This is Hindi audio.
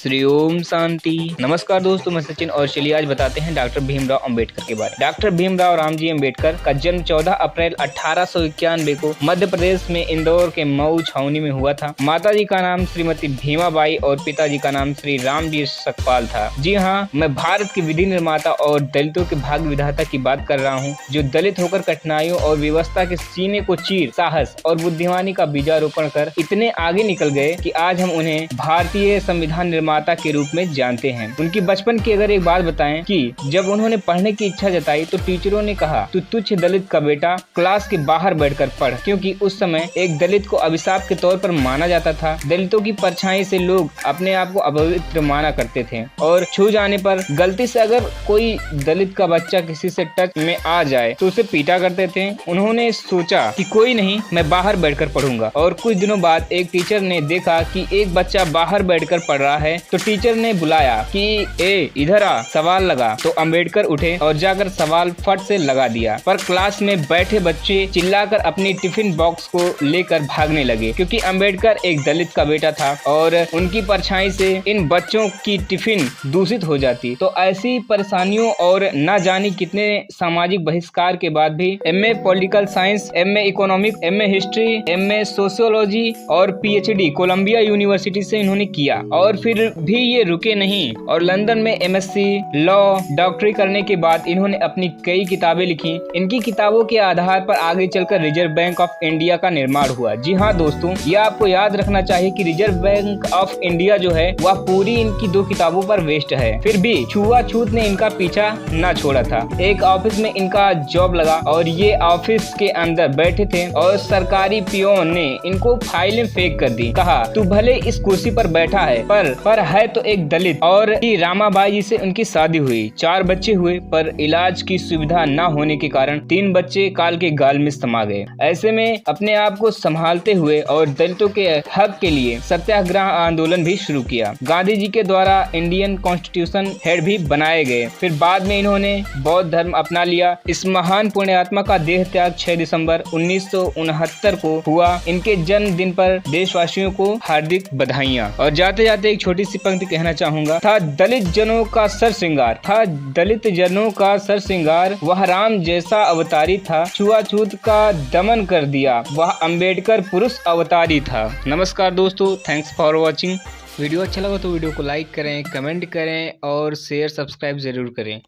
श्री ओम शांति। नमस्कार दोस्तों, मैं सचिन और चलिए आज बताते हैं डॉक्टर भीमराव अंबेडकर के बारे में। डॉक्टर भीमराव रामजी अंबेडकर का जन्म 14 अप्रैल 1891 को मध्य प्रदेश में इंदौर के मऊ छावनी में हुआ था। माताजी का नाम श्रीमती भीमाबाई और पिताजी का नाम श्री रामजी सकपाल था। जी हाँ, मैं भारत के विधि निर्माता और दलितों के भाग्य विधाता की बात कर रहा हूँ, जो दलित होकर कठिनाइयों और व्यवस्था के सीने को चीर साहस और बुद्धिमानी का बीजारोपण कर इतने आगे निकल गए कि आज हम उन्हें भारतीय संविधान निर्माता के रूप में जानते हैं। उनकी बचपन की अगर एक बात बताएं कि जब उन्होंने पढ़ने की इच्छा जताई तो टीचरों ने कहा, तू तुच्छ दलित का बेटा क्लास के बाहर बैठकर पढ़, क्योंकि उस समय एक दलित को अभिशाप के तौर पर माना जाता था। दलितों की परछाई से लोग अपने आप को अपवित्र माना करते थे और छू जाने पर गलती से अगर कोई दलित का बच्चा किसी से टच में आ जाए तो उसे पीटा करते थे। उन्होंने सोचा कि कोई नहीं, मैं बाहर बैठकर पढ़ूंगा। और कुछ दिनों बाद एक टीचर ने देखा कि एक बच्चा बाहर बैठकर पढ़ रहा है, तो टीचर ने बुलाया कि ए इधर आ, सवाल लगा। तो अंबेडकर उठे और जाकर सवाल फट से लगा दिया। पर क्लास में बैठे बच्चे चिल्लाकर अपनी टिफिन बॉक्स को लेकर भागने लगे, क्योंकि अंबेडकर एक दलित का बेटा था और उनकी परछाई से इन बच्चों की टिफिन दूषित हो जाती। तो ऐसी परेशानियों और न जाने कितने सामाजिक बहिष्कार के बाद भी MA political science, MA economic, MA history, MA sociology और पीएचडी कोलंबिया यूनिवर्सिटी से इन्होंने किया। और फिर भी ये रुके नहीं और लंदन में एमएससी लॉ डॉक्टरी करने के बाद इन्होंने अपनी कई किताबें लिखी। इनकी किताबों के आधार पर आगे चलकर रिजर्व बैंक ऑफ इंडिया का निर्माण हुआ। जी हाँ दोस्तों, ये आपको याद रखना चाहिए कि रिजर्व बैंक ऑफ इंडिया जो है वह पूरी इनकी 2 किताबों पर बेस्ड है। फिर भी छुआछूत ने इनका पीछा न छोड़ा था। एक ऑफिस में इनका जॉब लगा और ये ऑफिस के अंदर बैठे थे और सरकारी पियोन ने इनको फाइलें फेंक कर दी। कहा, तू भले इस कुर्सी पर बैठा है पर है तो एक दलित। और रामाबाई जी से उनकी शादी हुई, 4 बच्चे हुए, पर इलाज की सुविधा न होने के कारण 3 बच्चे काल के गाल में समा गए। ऐसे में अपने आप को संभालते हुए और दलितों के हक के लिए सत्याग्रह आंदोलन भी शुरू किया। गांधी जी के द्वारा इंडियन कॉन्स्टिट्यूशन हेड भी बनाए गए। फिर बाद में इन्होंने बौद्ध धर्म अपना लिया। इस महान पुण्यात्मा का देह त्याग 6 दिसंबर 1969 को हुआ। इनके जन्मदिन पर देशवासियों को हार्दिक बधाइयाँ। और जाते जाते एक छोटी सी पंक्ति कहना चाहूंगा, था दलित जनों का सर श्रृंगार, था दलित जनों का सर श्रृंगार, वह राम जैसा अवतारी था, छुआछूत का दमन कर दिया, वह अंबेडकर पुरुष अवतारी था। नमस्कार दोस्तों, थैंक्स फॉर वॉचिंग। वीडियो अच्छा लगा तो वीडियो को लाइक करें, कमेंट करें और शेयर सब्सक्राइब जरूर करें।